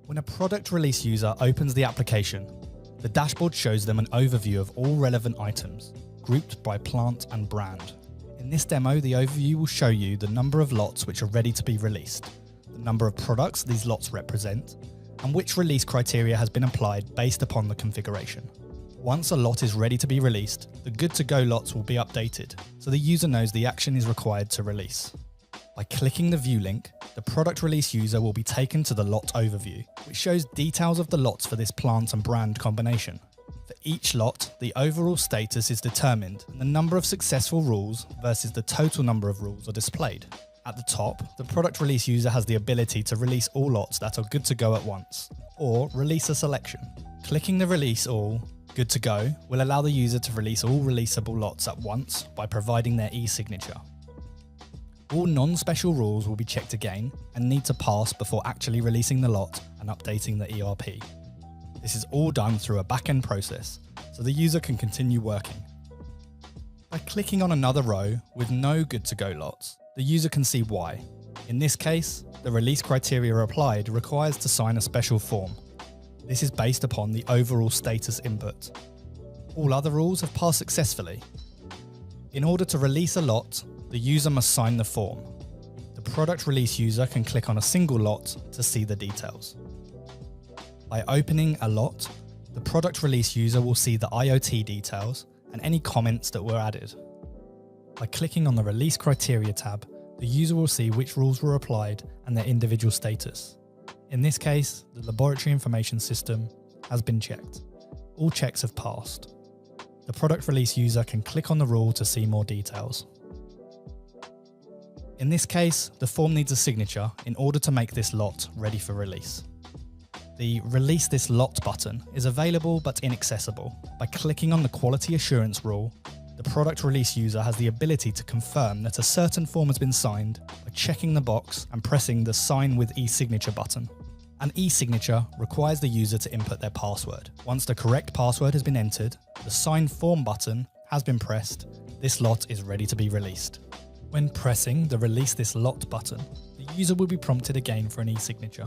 When a product release user opens the application, the dashboard shows them an overview of all relevant items, grouped by plant and brand. In this demo, the overview will show you the number of lots which are ready to be released, the number of products these lots represent, and which release criteria has been applied based upon the configuration. Once a lot is ready to be released, the good to go lots will be updated, so the user knows the action is required to release. By clicking the view link, the product release user will be taken to the lot overview, which shows details of the lots for this plant and brand combination. For each lot, the overall status is determined and the number of successful rules versus the total number of rules are displayed. At the top, the product release user has the ability to release all lots that are good to go at once, or release a selection. Clicking the release all, good to go, will allow the user to release all releasable lots at once by providing their e-signature. All non-special rules will be checked again and need to pass before actually releasing the lot and updating the ERP. This is all done through a back-end process, so the user can continue working. By clicking on another row with no good to go lots, the user can see why. In this case, the release criteria applied requires to sign a special form. This is based upon the overall status input. All other rules have passed successfully. In order to release a lot, the user must sign the form. The product release user can click on a single lot to see the details. By opening a lot, the product release user will see the IoT details and any comments that were added. By clicking on the Release Criteria tab, the user will see which rules were applied and their individual status. In this case, the laboratory information system has been checked. All checks have passed. The product release user can click on the rule to see more details. In this case, the form needs a signature in order to make this lot ready for release. The Release This Lot button is available but inaccessible. By clicking on the Quality Assurance rule, the product release user has the ability to confirm that a certain form has been signed by checking the box and pressing the Sign with e-signature button. An e-signature requires the user to input their password. Once the correct password has been entered, the Sign Form button has been pressed, this lot is ready to be released. When pressing the Release This Lot button, the user will be prompted again for an e-signature.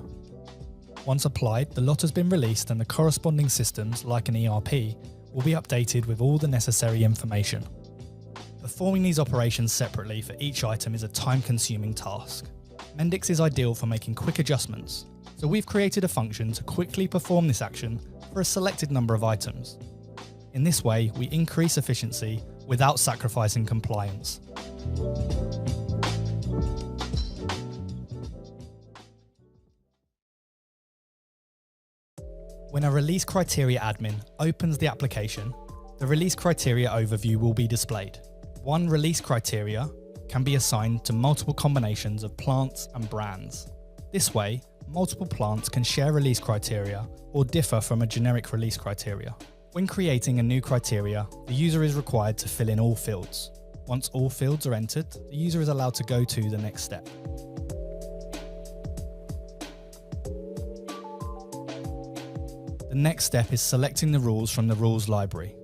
Once applied, the lot has been released and the corresponding systems, like an ERP, will be updated with all the necessary information. Performing these operations separately for each item is a time-consuming task. Mendix is ideal for making quick adjustments, so we've created a function to quickly perform this action for a selected number of items. In this way, we increase efficiency without sacrificing compliance. When a release criteria admin opens the application, the release criteria overview will be displayed. One release criteria can be assigned to multiple combinations of plants and brands. This way, multiple plants can share release criteria or differ from a generic release criteria. When creating a new criteria, the user is required to fill in all fields. Once all fields are entered, the user is allowed to go to the next step. The next step is selecting the rules from the rules library.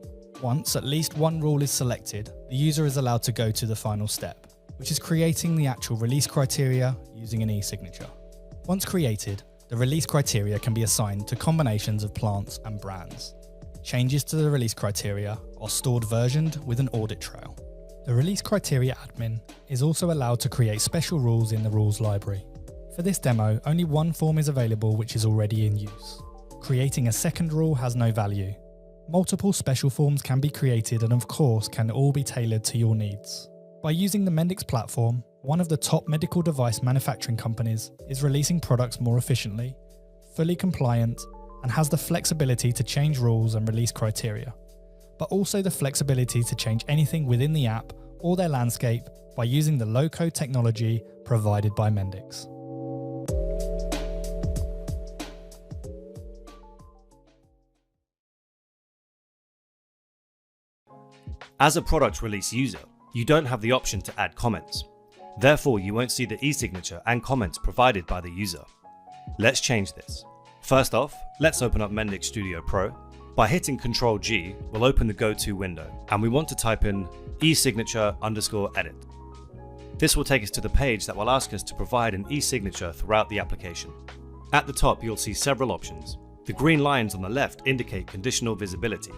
Once at least one rule is selected, the user is allowed to go to the final step, which is creating the actual release criteria using an e-signature. Once created, the release criteria can be assigned to combinations of plants and brands. Changes to the release criteria are stored versioned with an audit trail. The release criteria admin is also allowed to create special rules in the rules library. For this demo, only one form is available which is already in use. Creating a second rule has no value. Multiple special forms can be created and of course can all be tailored to your needs. By using the Mendix platform, one of the top medical device manufacturing companies is releasing products more efficiently, fully compliant, and has the flexibility to change rules and release criteria, but also the flexibility to change anything within the app or their landscape by using the low-code technology provided by Mendix. As a product release user, you don't have the option to add comments. Therefore, you won't see the e-signature and comments provided by the user. Let's change this. First off, let's open up Mendix Studio Pro. By hitting Ctrl G, we'll open the Go-To window, and we want to type in e-signature_edit. This will take us to the page that will ask us to provide an e-signature throughout the application. At the top, you'll see several options. The green lines on the left indicate conditional visibility.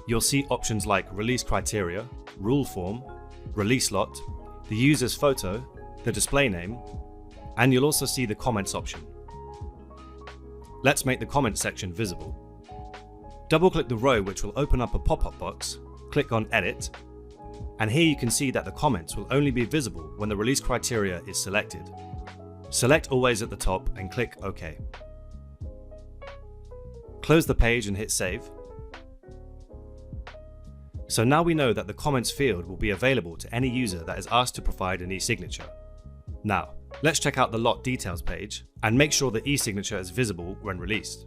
You'll see options like release criteria, rule form, release lot, the user's photo, the display name, and you'll also see the comments option. Let's make the comments section visible. Double-click the row which will open up a pop-up box, click on Edit, and here you can see that the comments will only be visible when the release criteria is selected. Select Always at the top and click OK. Close the page and hit Save. So now we know that the comments field will be available to any user that is asked to provide an e-signature. Now, let's check out the lot details page and make sure the e-signature is visible when released.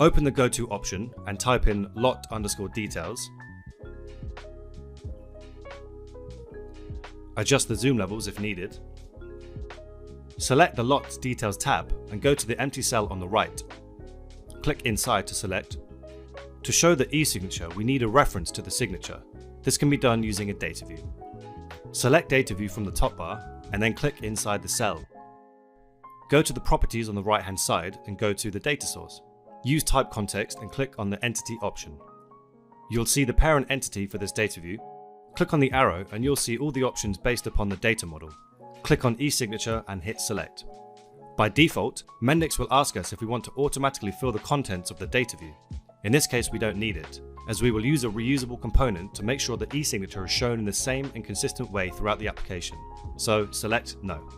Open the Go To option and type in lot_details. Adjust the zoom levels if needed. Select the Lot Details tab and go to the empty cell on the right. Click inside to select. To show the e-signature, we need a reference to the signature. This can be done using a data view. Select Data View from the top bar and then click inside the cell. Go to the properties on the right hand side and go to the data source. Use type context and click on the entity option. You'll see the parent entity for this data view. Click on the arrow and you'll see all the options based upon the data model. Click on e-signature and hit select. By default, Mendix will ask us if we want to automatically fill the contents of the data view. In this case, we don't need it, as we will use a reusable component to make sure the e-signature is shown in the same and consistent way throughout the application. So select No.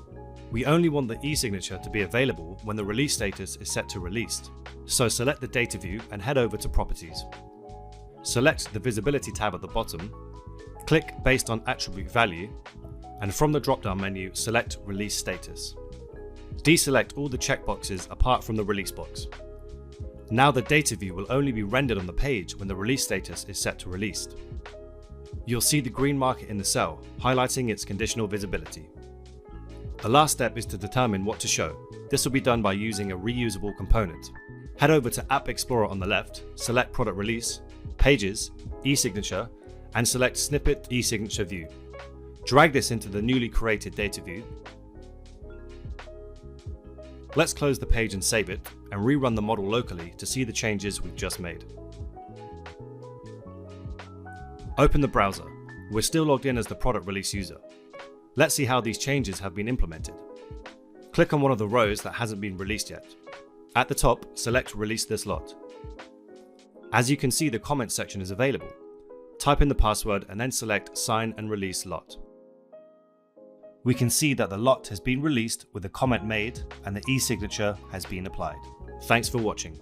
We only want the e-signature to be available when the release status is set to released. So select the data view and head over to Properties. Select the Visibility tab at the bottom, click Based on Attribute Value, and from the drop-down menu, select Release Status. Deselect all the checkboxes apart from the release box. Now the data view will only be rendered on the page when the release status is set to released. You'll see the green marker in the cell, highlighting its conditional visibility. The last step is to determine what to show. This will be done by using a reusable component. Head over to App Explorer on the left, select Product Release, Pages, e-signature, and select Snippet e-signature view. Drag this into the newly created data view. Let's close the page and save it, and rerun the model locally to see the changes we've just made. Open the browser. We're still logged in as the product release user. Let's see how these changes have been implemented. Click on one of the rows that hasn't been released yet. At the top, select Release this lot. As you can see, the comments section is available. Type in the password and then select Sign and Release Lot. We can see that the lot has been released with a comment made and the e-signature has been applied. Thanks for watching.